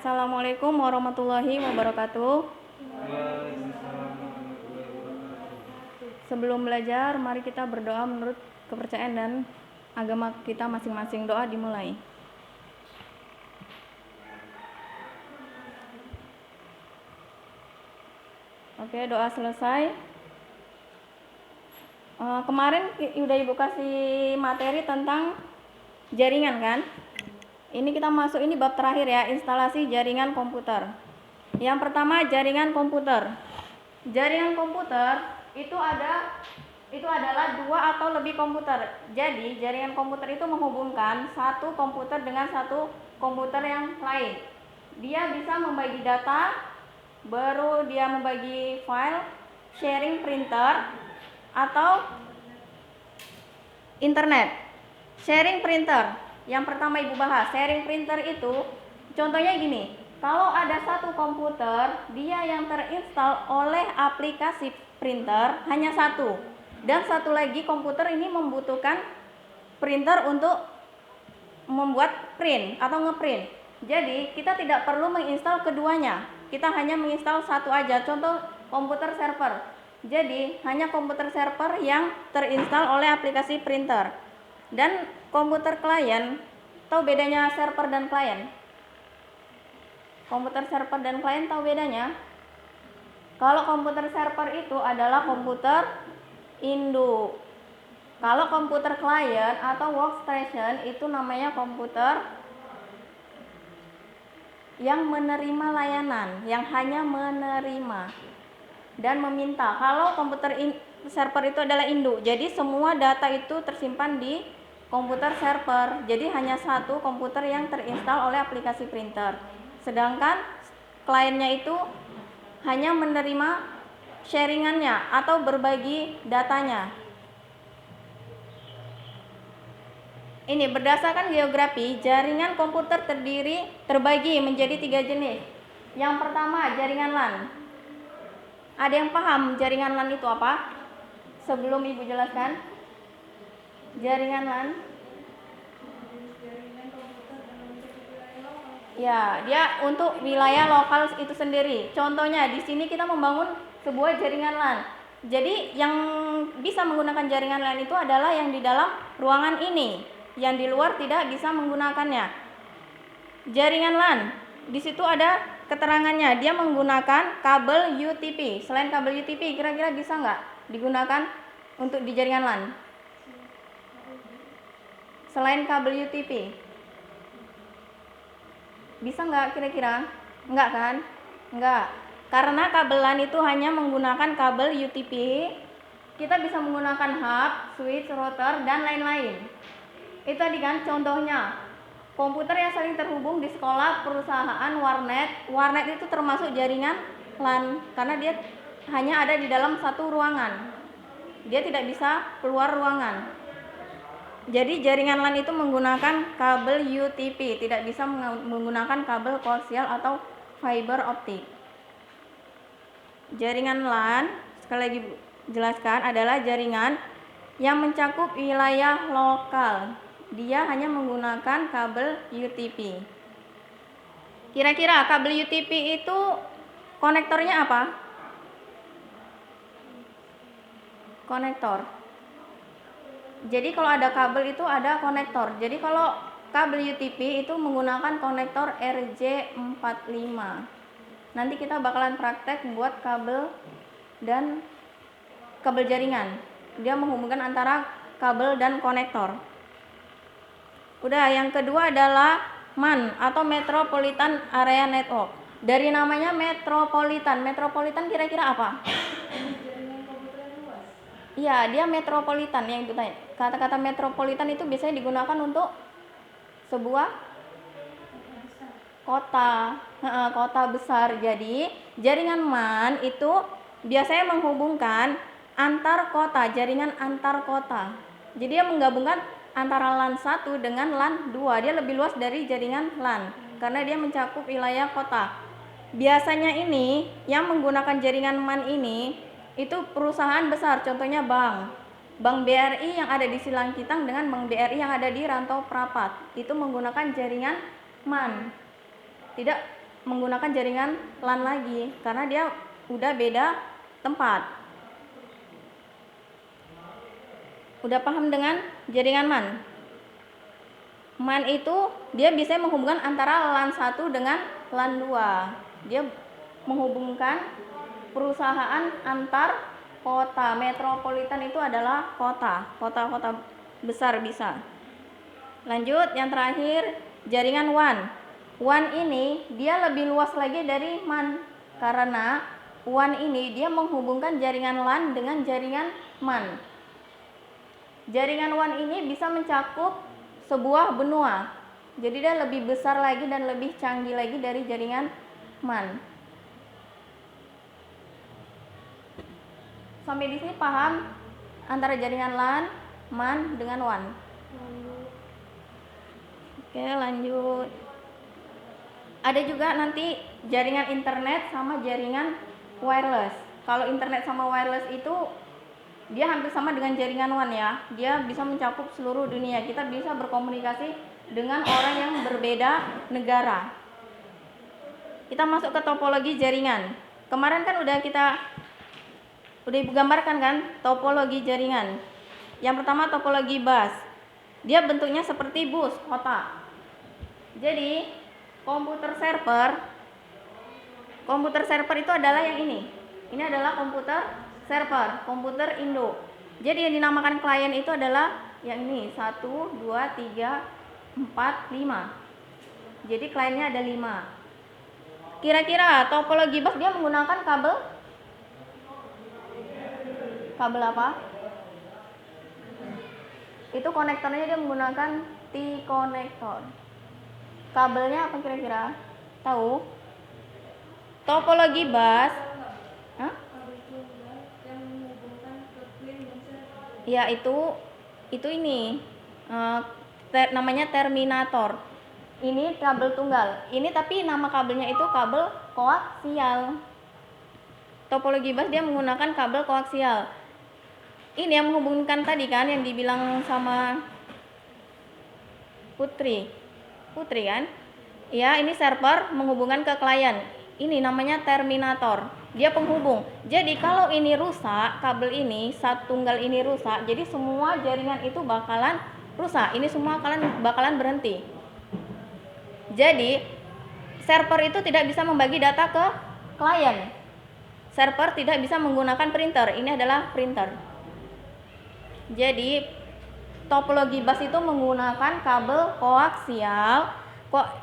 Assalamualaikum warahmatullahi wabarakatuh. Sebelum belajar, mari kita berdoa menurut kepercayaan dan agama kita masing-masing. Doa dimulai. Oke, doa selesai. Kemarin udah Ibu kasih materi tentang jaringan kan? Ini kita masuk, ini bab terakhir ya, instalasi jaringan komputer. Yang pertama, jaringan komputer. Jaringan komputer itu adalah dua atau lebih komputer. Jadi jaringan komputer itu menghubungkan satu komputer dengan satu komputer yang lain. Dia bisa membagi data, baru dia membagi file, sharing printer, atau internet. Sharing printer, yang pertama Ibu bahas. Sharing printer itu contohnya gini, kalau ada satu komputer, dia yang terinstall oleh aplikasi printer hanya satu, dan satu lagi komputer ini membutuhkan printer untuk membuat print atau ngeprint. Jadi kita tidak perlu menginstal keduanya, kita hanya menginstal satu aja. Contoh komputer server. Jadi hanya komputer server yang terinstall oleh aplikasi printer. Dan komputer klien, tahu bedanya server dan klien? Komputer server dan klien tahu bedanya? Kalau komputer server itu adalah komputer induk. Kalau komputer klien atau workstation itu namanya komputer yang menerima layanan, yang hanya menerima dan meminta. Kalau komputer server itu adalah induk, jadi semua data itu tersimpan di komputer server. Jadi hanya satu komputer yang terinstall oleh aplikasi printer. Sedangkan kliennya itu hanya menerima sharingannya atau berbagi datanya. Ini berdasarkan geografi, jaringan komputer terbagi menjadi 3 jenis. Yang pertama, jaringan LAN. Ada yang paham jaringan LAN itu apa? Sebelum Ibu jelaskan. Jaringan LAN. Ya, dia untuk wilayah lokal itu sendiri. Contohnya di sini kita membangun sebuah jaringan LAN. Jadi yang bisa menggunakan jaringan LAN itu adalah yang di dalam ruangan ini. Yang di luar tidak bisa menggunakannya. Jaringan LAN, di situ ada keterangannya, dia menggunakan kabel UTP. Selain kabel UTP, kira-kira bisa nggak digunakan untuk di jaringan LAN? Selain kabel UTP, bisa nggak kira-kira? Nggak kan? Nggak. Karena kabel LAN itu hanya menggunakan kabel UTP. Kita bisa menggunakan hub, switch, router, dan lain-lain. Itu tadi kan contohnya. Komputer yang saling terhubung di sekolah, perusahaan, warnet. Warnet itu termasuk jaringan LAN karena dia hanya ada di dalam satu ruangan. Dia tidak bisa keluar ruangan. Jadi jaringan LAN itu menggunakan kabel UTP, tidak bisa menggunakan kabel koaksial atau fiber optik. Jaringan LAN, sekali lagi jelaskan, adalah jaringan yang mencakup wilayah lokal. Dia hanya menggunakan kabel UTP. Kira-kira kabel UTP itu konektornya apa? Konektor. Jadi kalau ada kabel itu ada konektor. Jadi kalau kabel UTP itu menggunakan konektor RJ45. Nanti kita bakalan praktek buat kabel dan kabel jaringan. Dia menghubungkan antara kabel dan konektor. Udah, yang kedua adalah MAN atau Metropolitan Area Network. Dari namanya metropolitan. Metropolitan kira-kira apa? Iya, dia metropolitan yang itu tanya. Kata-kata metropolitan itu biasanya digunakan untuk sebuah kota, kota besar. Jadi jaringan MAN itu biasanya menghubungkan antar kota, jaringan antar kota. Jadi dia menggabungkan antara LAN 1 dengan LAN 2. Dia lebih luas dari jaringan LAN karena dia mencakup wilayah kota. Biasanya ini yang menggunakan jaringan MAN ini itu perusahaan besar, contohnya bank BRI yang ada di Silangkitang dengan bank BRI yang ada di Rantau Prapat. Itu menggunakan jaringan MAN. Tidak menggunakan jaringan LAN lagi karena dia udah beda tempat. Udah paham dengan jaringan MAN? MAN itu dia bisa menghubungkan antara LAN 1 dengan LAN 2. Dia menghubungkan perusahaan antar kota. Metropolitan itu adalah kota-kota besar bisa. Lanjut, yang terakhir jaringan WAN. WAN ini dia lebih luas lagi dari MAN karena WAN ini dia menghubungkan jaringan LAN dengan jaringan MAN. Jaringan WAN ini bisa mencakup sebuah benua. Jadi dia lebih besar lagi dan lebih canggih lagi dari jaringan MAN. Sampai di sini paham antara jaringan LAN, MAN dengan WAN? Oke, lanjut. Ada juga nanti jaringan internet sama jaringan wireless. Kalau internet sama wireless itu dia hampir sama dengan jaringan WAN ya. Dia bisa mencakup seluruh dunia. Kita bisa berkomunikasi dengan orang yang berbeda negara. Kita masuk ke topologi jaringan. Kemarin kan udah digambarkan kan topologi jaringan. Yang pertama topologi bus. Dia bentuknya seperti bus, kotak. Jadi komputer server itu adalah yang ini. Ini adalah komputer server, komputer Indo. Jadi yang dinamakan klien itu adalah yang ini, 1, 2, 3, 4, 5. Jadi kliennya ada 5. Kira-kira topologi bus dia menggunakan kabel apa? Itu konektornya dia menggunakan T-konektor. Kabelnya apa kira-kira? Tahu? Topologi bus. Ya itu ini namanya terminator. Ini kabel tunggal. Ini tapi nama kabelnya itu kabel koaksial. Topologi bus dia menggunakan kabel koaksial. Ini yang menghubungkan tadi kan yang dibilang sama Putri kan? Ya, ini server menghubungkan ke klien. Ini namanya terminator. Dia penghubung. Jadi kalau ini rusak, kabel ini, satu tunggal ini rusak, jadi semua jaringan itu bakalan rusak. Ini semua bakalan berhenti. Jadi server itu tidak bisa membagi data ke klien. Server tidak bisa menggunakan printer. Ini adalah printer. Jadi topologi bus itu menggunakan kabel koaksial.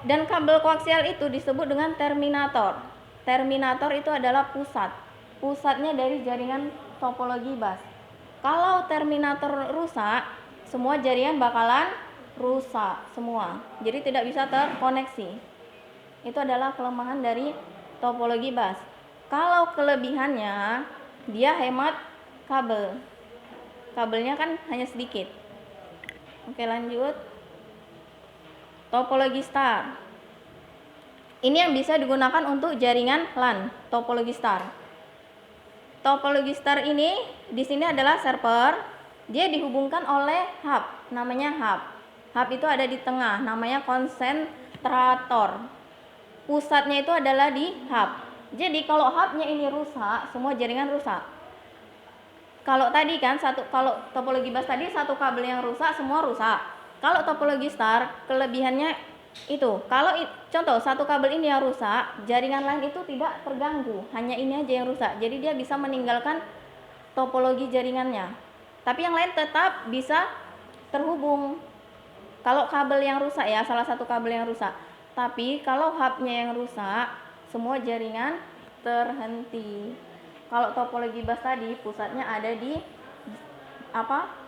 Dan kabel koaksial itu disebut dengan terminator. Terminator itu adalah pusatnya dari jaringan topologi bus. Kalau terminator rusak, semua jaringan bakalan rusak semua. Jadi tidak bisa terkoneksi. Itu adalah kelemahan dari topologi bus. Kalau kelebihannya, dia hemat kabel. Kabelnya kan hanya sedikit. Oke, lanjut. Topologi star. Ini yang bisa digunakan untuk jaringan LAN, topologi star. Topologi star ini di sini adalah server. Dia dihubungkan oleh hub, namanya hub. Hub itu ada di tengah, namanya konsentrator. Pusatnya itu adalah di hub. Jadi kalau hubnya ini rusak, semua jaringan rusak. Kalau tadi kan kalau topologi bus tadi satu kabel yang rusak, semua rusak. Kalau topologi star, kelebihannya itu, kalau contoh satu kabel ini yang rusak, jaringan lain itu tidak terganggu, hanya ini aja yang rusak. Jadi dia bisa meninggalkan topologi jaringannya. Tapi yang lain tetap bisa terhubung. Kalau kabel yang rusak ya, salah satu kabel yang rusak. Tapi kalau hubnya yang rusak, semua jaringan terhenti. Kalau topologi bus tadi pusatnya ada di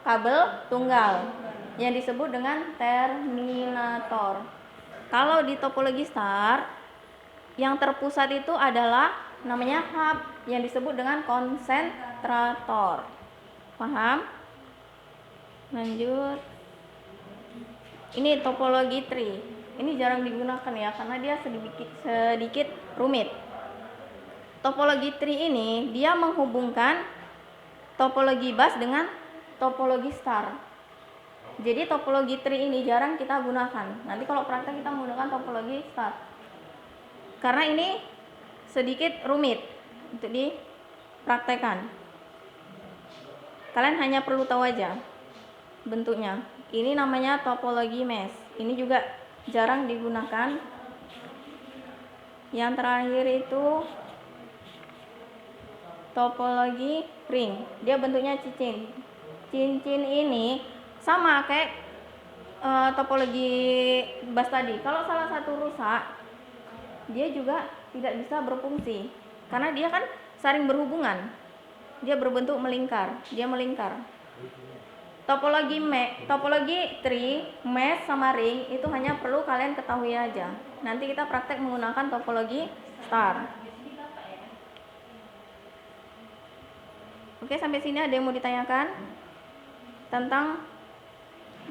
kabel tunggal yang disebut dengan terminator. Kalau di topologi star yang terpusat itu adalah namanya hub yang disebut dengan konsentrator. Paham? Lanjut. Ini topologi tree. Ini jarang digunakan ya karena dia sedikit rumit. Topologi tree ini dia menghubungkan topologi bus dengan topologi star. Jadi topologi tree ini jarang kita gunakan. Nanti kalau praktek kita menggunakan topologi star. karena ini sedikit rumit untuk dipraktekkan. Kalian hanya perlu tahu aja bentuknya. Ini namanya topologi mesh. Ini juga jarang digunakan. Yang terakhir itu topologi ring. Dia bentuknya cincin. Cincin ini sama kayak topologi bus tadi. Kalau salah satu rusak, dia juga tidak bisa berfungsi karena dia kan saling berhubungan. Dia berbentuk melingkar, dia melingkar. Topologi tree, mesh sama ring itu hanya perlu kalian ketahui aja. Nanti kita praktek menggunakan topologi star. Oke, sampai sini ada yang mau ditanyakan tentang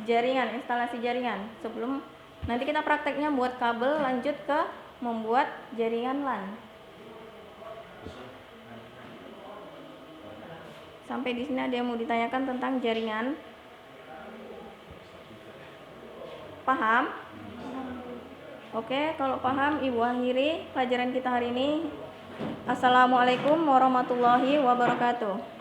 jaringan, instalasi jaringan? Sebelum nanti kita prakteknya buat kabel, lanjut ke membuat jaringan LAN. Sampai di sini ada yang mau ditanyakan tentang jaringan? Paham? Oke, kalau paham Ibu akhiri pelajaran kita hari ini. Assalamualaikum warahmatullahi wabarakatuh.